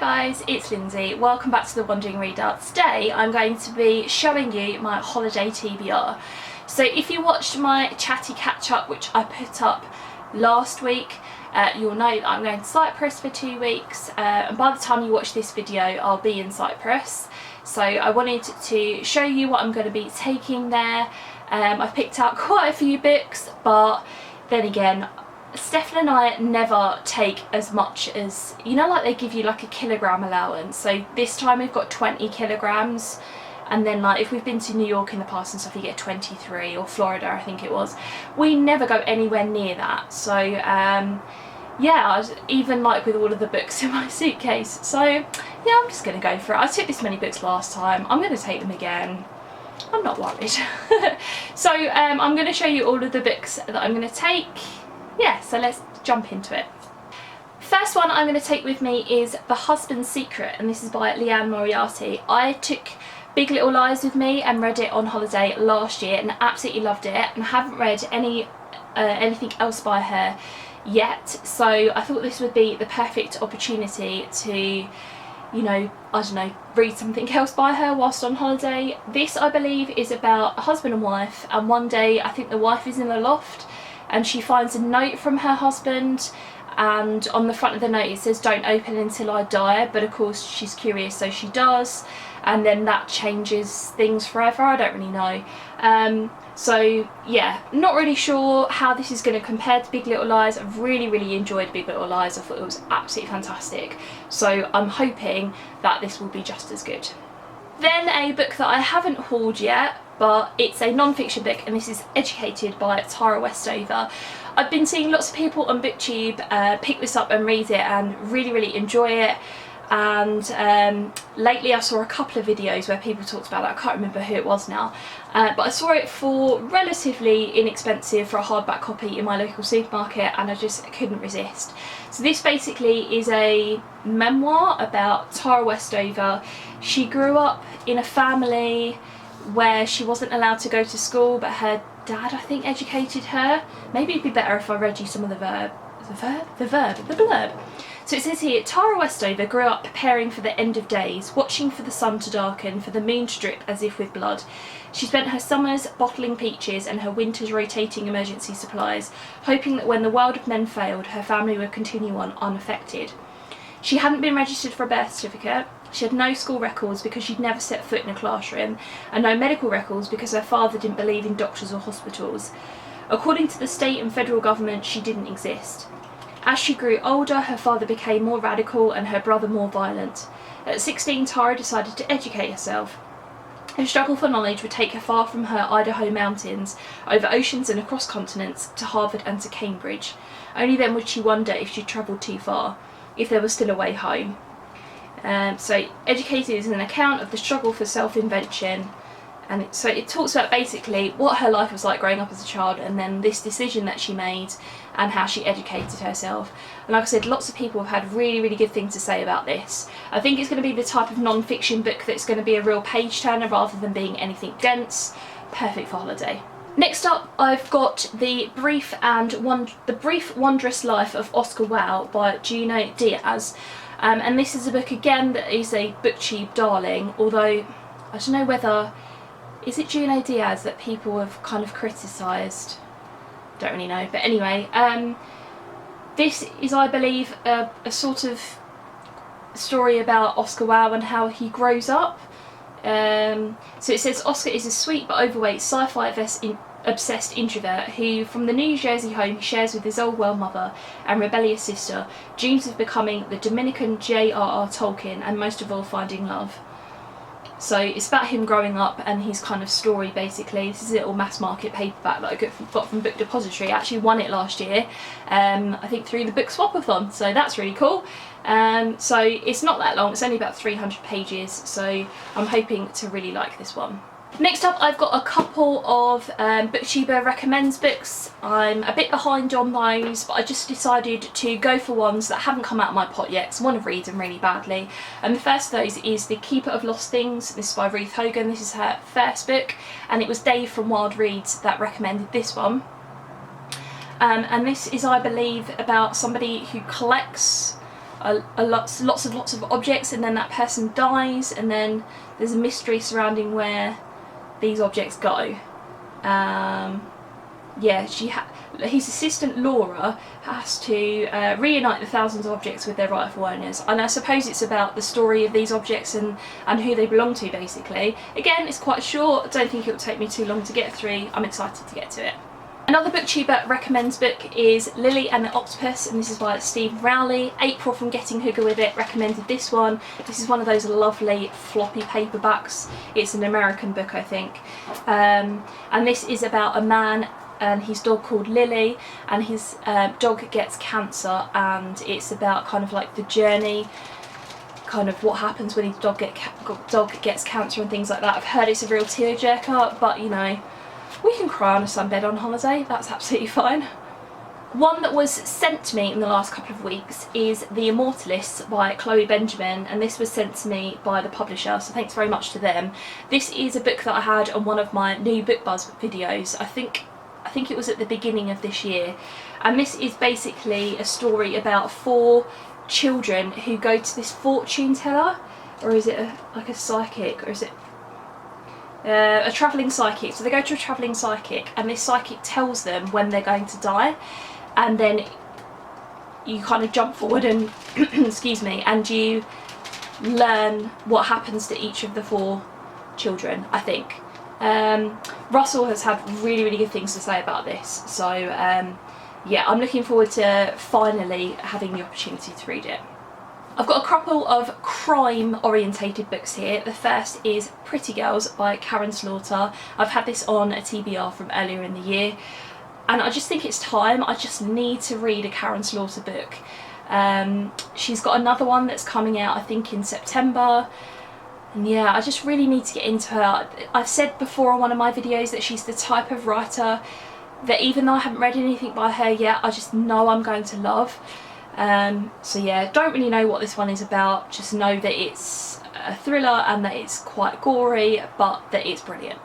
guys, it's Lindsay. Welcome back to The Wandering Reader. Today I'm going to be showing you my holiday TBR. So if you watched my chatty catch up which I put up last week, you'll know that I'm going to Cyprus for 2 weeks, and by the time you watch this video I'll be in Cyprus. So I wanted to show you what I'm going to be taking there. I've picked out quite a few books, but then again, Stefan and I never take as much as, you know, like they give you like a kilogram allowance. So this time we've got 20 kilograms, and then like if we've been to New York in the past and stuff, you get 23, or Florida I think it was. We never go anywhere near that. So yeah, I was even like with all of the books in my suitcase. So yeah, I'm just going to go for it. I took this many books last time, I'm going to take them again. I'm not worried. So I'm going to show you all of the books that I'm going to take. Yeah, so let's jump into it. First one I'm going to take with me is The Husband's Secret, and this is by Leanne Moriarty. I took Big Little Lies with me and read it on holiday last year and absolutely loved it, and haven't read anything else by her yet, so I thought this would be the perfect opportunity to, you know, I don't know, read something else by her whilst on holiday. This, I believe, is about a husband and wife, and one day I think the wife is in the loft and she finds a note from her husband, and on the front of the note it says "don't open until I die," but of course she's curious so she does, and then that changes things forever. I don't really know. So yeah, not really sure how this is going to compare to Big Little Lies. I've really enjoyed Big Little Lies. I thought it was absolutely fantastic, so I'm hoping that this will be just as good. Then a book that I haven't hauled yet, but it's a non-fiction book, and this is Educated by Tara Westover. I've been seeing lots of people on BookTube pick this up and read it and really enjoy it, and lately I saw a couple of videos where people talked about it. I can't remember who it was now, but I saw it for relatively inexpensive for a hardback copy in my local supermarket, and I just couldn't resist. So this basically is a memoir about Tara Westover. She grew up in a family where she wasn't allowed to go to school, but her dad, I think, educated her. Maybe it'd be better if I read you some of the blurb. So it says here, Tara Westover grew up preparing for the end of days, watching for the sun to darken, for the moon to drip as if with blood. She spent her summers bottling peaches and her winters rotating emergency supplies, hoping that when the world of men failed, her family would continue on unaffected. She hadn't been registered for a birth certificate. She had no school records because she'd never set foot in a classroom, and no medical records because her father didn't believe in doctors or hospitals. According to the state and federal government, she didn't exist. As she grew older, her father became more radical and her brother more violent. At 16, Tara decided to educate herself. Her struggle for knowledge would take her far from her Idaho mountains, over oceans and across continents, to Harvard and to Cambridge. Only then would she wonder if she'd travelled too far, if there was still a way home. So Educated is an account of the struggle for self-invention, and so it talks about basically what her life was like growing up as a child, and then this decision that she made and how she educated herself. And like I said, lots of people have had really good things to say about this. I think it's going to be the type of non-fiction book that's going to be a real page turner rather than being anything dense. Perfect for holiday. Next up, I've got The Brief Wondrous Life of Oscar Wilde by Junot Diaz. And this is a book again that is a BookTube darling, although I don't know whether, is it Junot Diaz that people have kind of criticised? Don't really know, but anyway, this is, I believe, a sort of story about Oscar Wilde and how he grows up. So it says Oscar is a sweet but overweight sci-fi obsessed introvert who, from the New Jersey home he shares with his old well mother and rebellious sister, dreams of becoming the Dominican J.R.R. Tolkien, and most of all finding love. So it's about him growing up and his kind of story basically. This is a little mass market paperback that I got from Book Depository. I actually won it last year, I think through the book swap-a-thon, so that's really cool. So it's not that long, it's only about 300 pages, so I'm hoping to really like this one. Next up, I've got a couple of BookTuber recommends books. I'm a bit behind on those, but I just decided to go for ones that haven't come out of my pot yet because I want to read them really badly. And the first of those is The Keeper of Lost Things. This is by Ruth Hogan. This is her first book, and it was Dave from Wild Reads that recommended this one. And this is, I believe, about somebody who collects lots of objects, and then that person dies, and then there's a mystery surrounding where these objects go. Yeah, his assistant Laura has to reunite the thousands of objects with their rightful owners, and I suppose it's about the story of these objects and who they belong to, basically. Again, it's quite short, I don't think it will take me too long to get through. I'm excited to get to it. Another booktuber recommends book is Lily and the Octopus, and this is by Steve Rowley. April from Getting Hooger With It recommended this one. This is one of those lovely floppy paperbacks. It's an American book, I think. And this is about a man and his dog called Lily, and his dog gets cancer, and it's about kind of like the journey, kind of what happens when his dog gets cancer and things like that. I've heard it's a real tearjerker, but you know, we can cry on a sunbed on holiday, that's absolutely fine. One that was sent to me in the last couple of weeks is The Immortalists by Chloe Benjamin, and this was sent to me by the publisher, so thanks very much to them. This is a book that I had on one of my new Book Buzz videos. I think it was at the beginning of this year, and this is basically a story about 4 children who go to this fortune teller, or is it like a psychic, or is it a travelling psychic. So they go to a travelling psychic, and this psychic tells them when they're going to die, and then you kind of jump forward and excuse me, and you learn what happens to each of the 4 children, I think. Russell has had really good things to say about this, so yeah, I'm looking forward to finally having the opportunity to read it. I've got a couple of crime orientated books here. The first is Pretty Girls by Karen Slaughter. I've had this on a TBR from earlier in the year, and I just think it's time. I just need to read a Karen Slaughter book. She's got another one that's coming out, I think, in September. And yeah, I just really need to get into her. I've said before on one of my videos that she's the type of writer that even though I haven't read anything by her yet, I just know I'm going to love. So yeah, don't really know what this one is about, just know that it's a thriller and that it's quite gory, but that it's brilliant.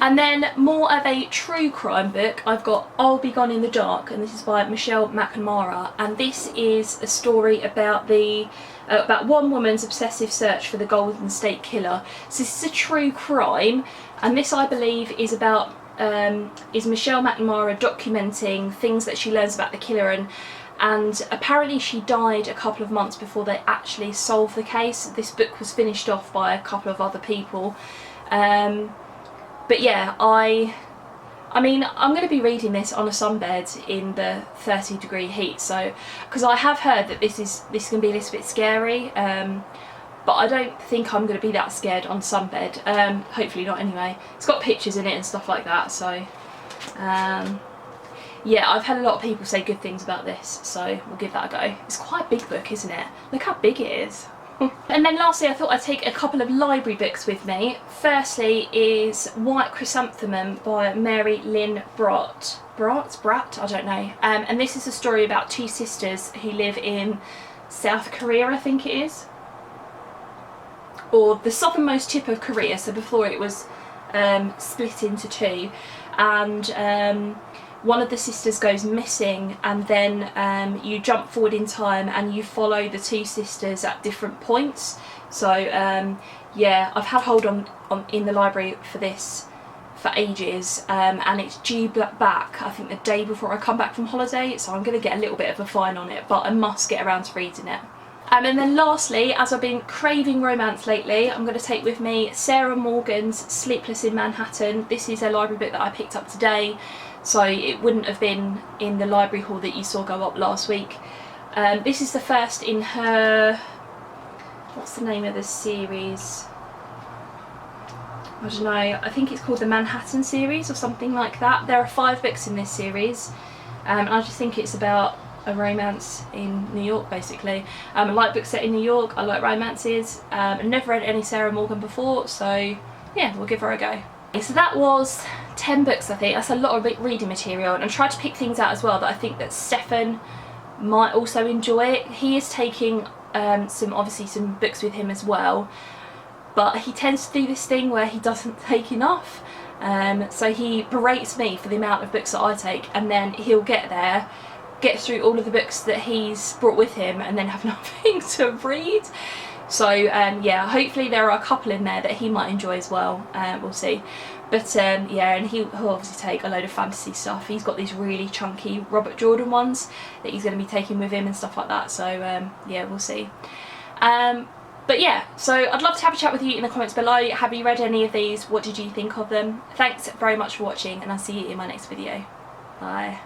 And then more of a true crime book, I've got I'll Be Gone in the Dark, and this is by Michelle McNamara, and this is a story about about one woman's obsessive search for the Golden State Killer. So this is a true crime, and this, I believe, is about is Michelle McNamara documenting things that she learns about the killer, and apparently she died a couple of months before they actually solved the case. This book was finished off by a couple of other people. But yeah, I mean, I'm going to be reading this on a sunbed in the 30-degree heat, so, because I have heard that this is going to be a little bit scary, but I don't think I'm going to be that scared on sunbed. Hopefully not anyway. It's got pictures in it and stuff like that, so yeah, I've had a lot of people say good things about this, so we'll give that a go. It's quite a big book, isn't it? Look how big it is. And then lastly, I thought I'd take a couple of library books with me. Firstly is White Chrysanthemum by Mary Lynn Bratt, I don't know. And this is a story about 2 sisters who live in South Korea, I think it is. Or the southernmost tip of Korea, so before it was split into 2. And one of the sisters goes missing, and then you jump forward in time and you follow the 2 sisters at different points. So yeah, I've had hold on in the library for this for ages, and it's due back I think the day before I come back from holiday, so I'm going to get a little bit of a fine on it, but I must get around to reading it. And then lastly, as I've been craving romance lately, I'm going to take with me Sarah Morgan's Sleepless in Manhattan. This is a library book that I picked up today, so it wouldn't have been in the library haul that you saw go up last week. This is the first in her, what's the name of this series? I don't know, I think it's called the Manhattan series or something like that. There are 5 books in this series, and I just think it's about a romance in New York, basically. I like books set in New York, I like romances. I've never read any Sarah Morgan before, so yeah, we'll give her a go. So that was 10 books, I think. That's a lot of reading material, and I tried to pick things out as well that I think that Stefan might also enjoy. He is taking obviously some books with him as well, but he tends to do this thing where he doesn't take enough, so he berates me for the amount of books that I take, and then he'll get there get through all of the books that he's brought with him and then have nothing to read. So yeah, hopefully there are a couple in there that he might enjoy as well. We'll see. But yeah, and he'll obviously take a load of fantasy stuff. He's got these really chunky Robert Jordan ones that he's going to be taking with him and stuff like that. So yeah, we'll see. But yeah, so I'd love to have a chat with you in the comments below. Have you read any of these? What did you think of them? Thanks very much for watching, and I'll see you in my next video. Bye.